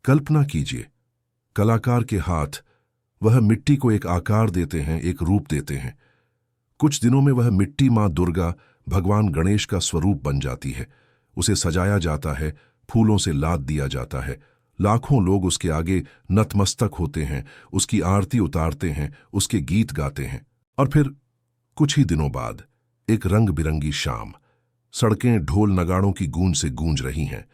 कल्पना कीजिए, कलाकार के हाथ वह मिट्टी को एक आकार देते हैं, एक रूप देते हैं। कुछ दिनों में वह मिट्टी मां दुर्गा, भगवान गणेश का स्वरूप बन जाती है। उसे सजाया जाता है, फूलों से लाद दिया जाता है। लाखों लोग उसके आगे नतमस्तक होते हैं, उसकी आरती उतारते हैं, उसके गीत गाते हैं। और फिर कुछ ही दिनों बाद एक रंग बिरंगी शाम, सड़कें ढोल नगाड़ों की गूंज से गूंज रही हैं,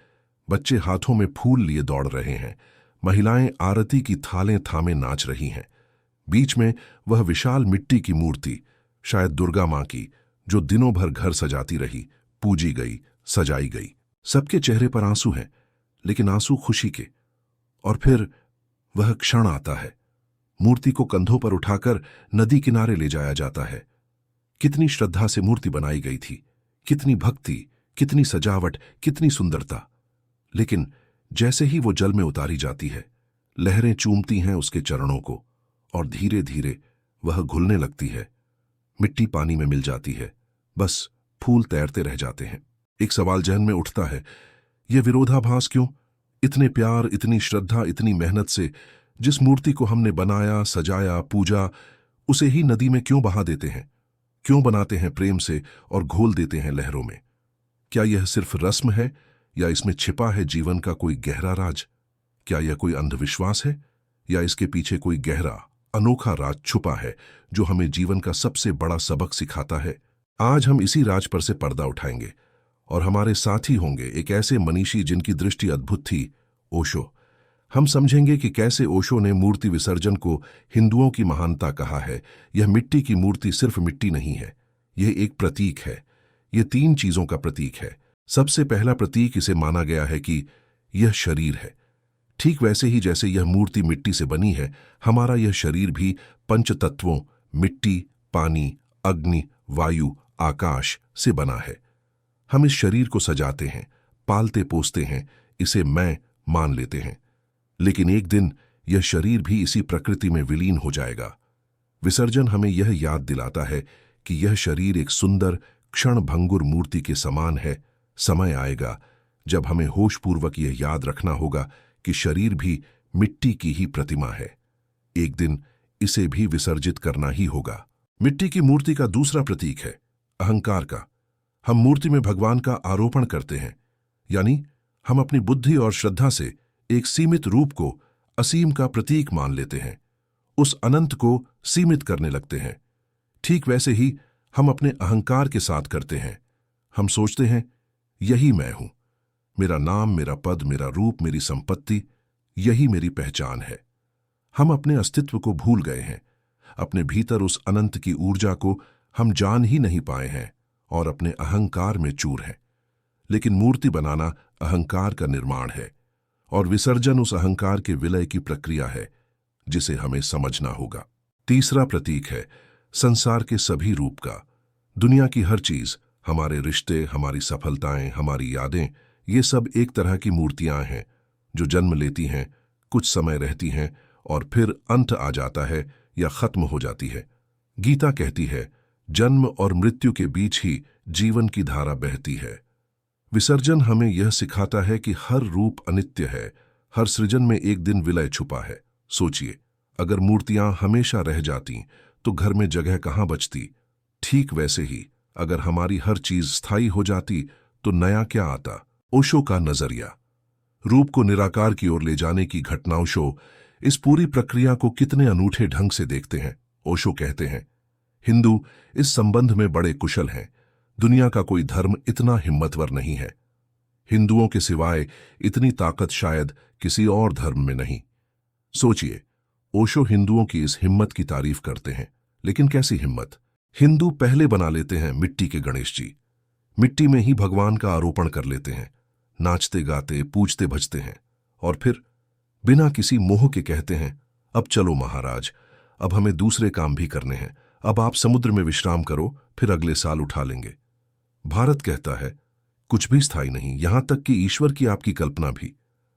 बच्चे हाथों में फूल लिए दौड़ रहे हैं, महिलाएं आरती की थालें थामे नाच रही हैं। बीच में वह विशाल मिट्टी की मूर्ति, शायद दुर्गा मां की, जो दिनों भर घर सजाती रही, पूजी गई, सजाई गई। सबके चेहरे पर आंसू हैं, लेकिन आंसू खुशी के। और फिर वह क्षण आता है, मूर्ति को कंधों पर उठाकर नदी किनारे ले जाया जाता है। कितनी श्रद्धा से मूर्ति बनाई गई थी, कितनी भक्ति, कितनी सजावट, कितनी सुंदरता। लेकिन जैसे ही वो जल में उतारी जाती है, लहरें चूमती हैं उसके चरणों को, और धीरे धीरे वह घुलने लगती है। मिट्टी पानी में मिल जाती है, बस फूल तैरते रह जाते हैं। एक सवाल जहन में उठता है, यह विरोधाभास क्यों? इतने प्यार, इतनी श्रद्धा, इतनी मेहनत से जिस मूर्ति को हमने बनाया, सजाया, पूजा, उसे ही नदी में क्यों बहा देते हैं? क्यों बनाते हैं प्रेम से और घोल देते हैं लहरों में? क्या यह सिर्फ रस्म है, या इसमें छिपा है जीवन का कोई गहरा राज? क्या यह कोई अंधविश्वास है, या इसके पीछे कोई गहरा, अनोखा राज छुपा है जो हमें जीवन का सबसे बड़ा सबक सिखाता है? आज हम इसी राज पर से पर्दा उठाएंगे, और हमारे साथी होंगे एक ऐसे मनीषी जिनकी दृष्टि अद्भुत थी, ओशो। हम समझेंगे कि कैसे ओशो ने मूर्ति विसर्जन को हिंदुओं की महानता कहा है। यह मिट्टी की मूर्ति सिर्फ मिट्टी नहीं है, यह एक प्रतीक है। यह 3 चीजों का प्रतीक है। सबसे पहला प्रतीक इसे माना गया है कि यह शरीर है। ठीक वैसे ही जैसे यह मूर्ति मिट्टी से बनी है, हमारा यह शरीर भी पंचतत्वों मिट्टी, पानी, अग्नि, वायु, आकाश से बना है। हम इस शरीर को सजाते हैं, पालते पोसते हैं, इसे मैं मान लेते हैं। लेकिन एक दिन यह शरीर भी इसी प्रकृति में विलीन हो जाएगा। विसर्जन हमें यह याद दिलाता है कि यह शरीर एक सुंदर क्षणभंगुर मूर्ति के समान है। समय आएगा जब हमें होशपूर्वक यह याद रखना होगा कि शरीर भी मिट्टी की ही प्रतिमा है। एक दिन इसे भी विसर्जित करना ही होगा। मिट्टी की मूर्ति का दूसरा प्रतीक है अहंकार का। हम मूर्ति में भगवान का आरोपण करते हैं, यानी हम अपनी बुद्धि और श्रद्धा से एक सीमित रूप को असीम का प्रतीक मान लेते हैं, उस अनंत को सीमित करने लगते हैं। ठीक वैसे ही हम अपने अहंकार के साथ करते हैं। हम सोचते हैं, यही मैं हूं, मेरा नाम, मेरा पद, मेरा रूप, मेरी संपत्ति, यही मेरी पहचान है। हम अपने अस्तित्व को भूल गए हैं। अपने भीतर उस अनंत की ऊर्जा को हम जान ही नहीं पाए हैं और अपने अहंकार में चूर हैं। लेकिन मूर्ति बनाना अहंकार का निर्माण है, और विसर्जन उस अहंकार के विलय की प्रक्रिया है जिसे हमें समझना होगा। तीसरा प्रतीक है संसार के सभी रूप का। दुनिया की हर चीज, हमारे रिश्ते, हमारी सफलताएं, हमारी यादें, ये सब एक तरह की मूर्तियां हैं जो जन्म लेती हैं, कुछ समय रहती हैं और फिर अंत आ जाता है या खत्म हो जाती है। गीता कहती है, जन्म और मृत्यु के बीच ही जीवन की धारा बहती है। विसर्जन हमें यह सिखाता है कि हर रूप अनित्य है, हर सृजन में एक दिन विलय छुपा है। सोचिए, अगर मूर्तियां हमेशा रह जाती तो घर में जगह कहां बचती? ठीक वैसे ही अगर हमारी हर चीज स्थायी हो जाती तो नया क्या आता? ओशो का नजरिया, रूप को निराकार की ओर ले जाने की घटना। ओशो इस पूरी प्रक्रिया को कितने अनूठे ढंग से देखते हैं। ओशो कहते हैं, हिंदू इस संबंध में बड़े कुशल हैं। दुनिया का कोई धर्म इतना हिम्मतवर नहीं है। हिंदुओं के सिवाय इतनी ताकत शायद किसी और धर्म में नहीं। सोचिए, ओशो हिंदुओं की इस हिम्मत की तारीफ करते हैं। लेकिन कैसी हिम्मत? हिंदू पहले बना लेते हैं मिट्टी के गणेश जी, मिट्टी में ही भगवान का आरोपण कर लेते हैं, नाचते गाते पूजते भजते हैं, और फिर बिना किसी मोह के कहते हैं, अब चलो महाराज, अब हमें दूसरे काम भी करने हैं, अब आप समुद्र में विश्राम करो, फिर अगले साल उठा लेंगे। भारत कहता है, कुछ भी स्थायी नहीं, यहां तक कि ईश्वर की आपकी कल्पना भी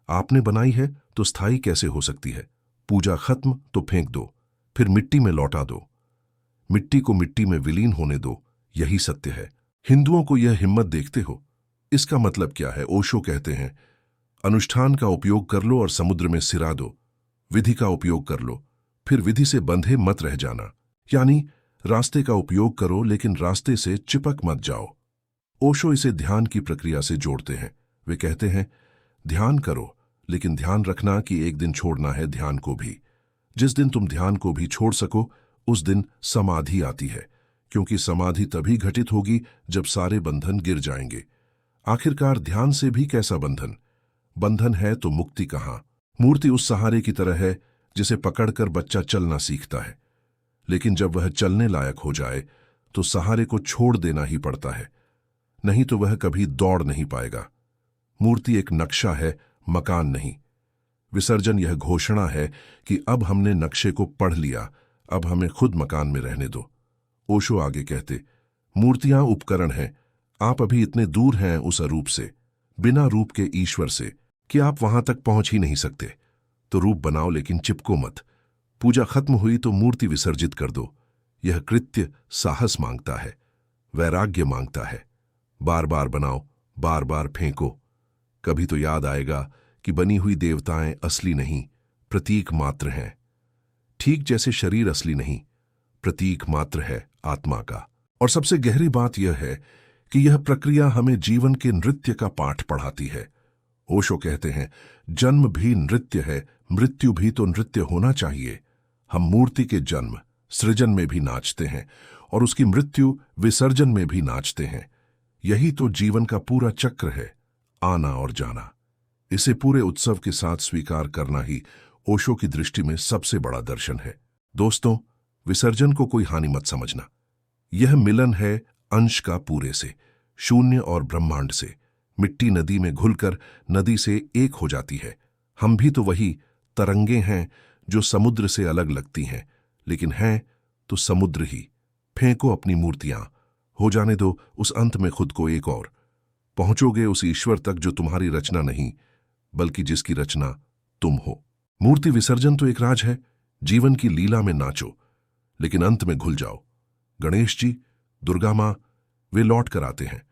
आपने बनाई है तो स्थायी कैसे हो सकती है? पूजा खत्म तो फेंक दो, फिर मिट्टी में लौटा दो, मिट्टी को मिट्टी में विलीन होने दो, यही सत्य है। हिंदुओं को यह हिम्मत देखते हो? इसका मतलब क्या है? ओशो कहते हैं, अनुष्ठान का उपयोग कर लो और समुद्र में सिरा दो। विधि का उपयोग कर लो, फिर विधि से बंधे मत रह जाना। यानी रास्ते का उपयोग करो लेकिन रास्ते से चिपक मत जाओ। ओशो इसे ध्यान की प्रक्रिया से जोड़ते हैं। वे कहते हैं, ध्यान करो लेकिन ध्यान रखना कि एक दिन छोड़ना है ध्यान को भी। जिस दिन तुम ध्यान को भी छोड़ सको उस दिन समाधि आती है, क्योंकि समाधि तभी घटित होगी जब सारे बंधन गिर जाएंगे। आखिरकार ध्यान से भी कैसा बंधन? बंधन है तो मुक्ति कहाँ? मूर्ति उस सहारे की तरह है जिसे पकड़कर बच्चा चलना सीखता है, लेकिन जब वह चलने लायक हो जाए तो सहारे को छोड़ देना ही पड़ता है, नहीं तो वह कभी दौड़ नहीं पाएगा। मूर्ति एक नक्शा है, मकान नहीं। विसर्जन यह घोषणा है कि अब हमने नक्शे को पढ़ लिया, अब हमें खुद मकान में रहने दो। ओशो आगे कहते, मूर्तियां उपकरण हैं। आप अभी इतने दूर हैं उस अरूप से, बिना रूप के ईश्वर से, कि आप वहां तक पहुंच ही नहीं सकते। तो रूप बनाओ लेकिन चिपको मत। पूजा खत्म हुई तो मूर्ति विसर्जित कर दो। यह कृत्य साहस मांगता है, वैराग्य मांगता है। बार बार बनाओ, बार बार फेंको। कभी तो याद आएगा कि बनी हुई देवताएं असली नहीं, प्रतीक मात्र हैं। ठीक जैसे शरीर असली नहीं, प्रतीक मात्र है आत्मा का। और सबसे गहरी बात यह है कि यह प्रक्रिया हमें जीवन के नृत्य का पाठ पढ़ाती है। ओशो कहते हैं, जन्म भी नृत्य है, मृत्यु भी तो नृत्य होना चाहिए। हम मूर्ति के जन्म, सृजन में भी नाचते हैं और उसकी मृत्यु, विसर्जन में भी नाचते हैं। यही तो जीवन का पूरा चक्र है, आना और जाना। इसे पूरे उत्सव के साथ स्वीकार करना ही ओशो की दृष्टि में सबसे बड़ा दर्शन है। दोस्तों, विसर्जन को कोई हानि मत समझना। यह मिलन है अंश का पूरे से, शून्य और ब्रह्मांड से। मिट्टी नदी में घुलकर नदी से एक हो जाती है। हम भी तो वही तरंगे हैं जो समुद्र से अलग लगती हैं, लेकिन हैं तो समुद्र ही। फेंको अपनी मूर्तियां, हो जाने दो उस अंत में खुद को एक और। पहुंचोगे उस ईश्वर तक जो तुम्हारी रचना नहीं, बल्कि जिसकी रचना तुम हो। मूर्ति विसर्जन तो एक राज है। जीवन की लीला में नाचो, लेकिन अंत में घुल जाओ। गणेश जी, दुर्गा माँ, वे लौट कर आते हैं,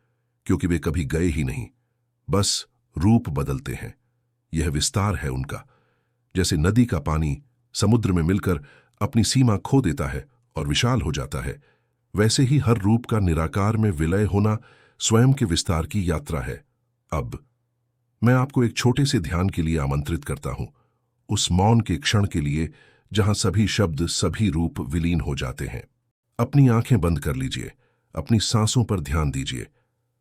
क्योंकि वे कभी गए ही नहीं, बस रूप बदलते हैं। यह विस्तार है उनका। जैसे नदी का पानी समुद्र में मिलकर अपनी सीमा खो देता है और विशाल हो जाता है, वैसे ही हर रूप का निराकार में विलय होना स्वयं के विस्तार की यात्रा है। अब मैं आपको एक छोटे से ध्यान के लिए आमंत्रित करता हूं, उस मौन के क्षण के लिए जहां सभी शब्द, सभी रूप विलीन हो जाते हैं। अपनी आंखें बंद कर लीजिए, अपनी सांसों पर ध्यान दीजिए।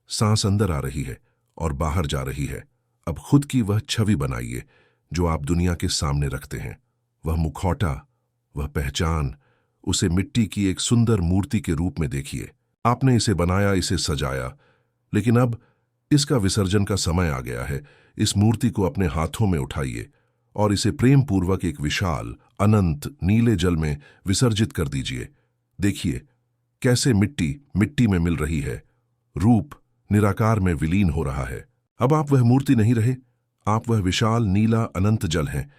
सांस अंदर आ रही है और बाहर जा रही है। अब खुद की वह छवि बनाइए जो आप दुनिया के सामने रखते हैं। वह मुखौटा, वह पहचान, उसे मिट्टी की एक सुंदर मूर्ति के रूप में देखिए। आपने इसे बनाया, इसे सजाया, लेकिन अब इसका विसर्जन का समय आ गया है। इस मूर्ति को अपने हाथों में उठाइए और इसे प्रेम पूर्वक एक विशाल, अनंत नीले जल में विसर्जित कर दीजिए। देखिए कैसे मिट्टी मिट्टी में मिल रही है, रूप निराकार में विलीन हो रहा है। अब आप वह मूर्ति नहीं रहे, आप वह विशाल नीला अनंत जल हैं,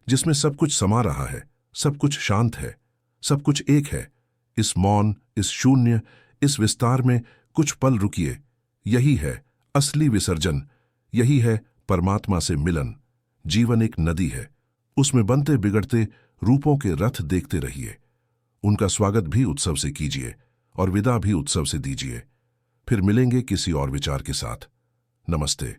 जिसमें सब कुछ समा रहा है, सब कुछ शांत है, सब कुछ एक है। इस मौन, इस शून्य, इस विस्तार में कुछ पल रुकिए। यही है असली विसर्जन, यही है परमात्मा से मिलन। जीवन एक नदी है, उसमें बनते बिगड़ते रूपों के रथ देखते रहिए। उनका स्वागत भी उत्सव से कीजिए और विदा भी उत्सव से दीजिए। फिर मिलेंगे किसी और विचार के साथ। नमस्ते।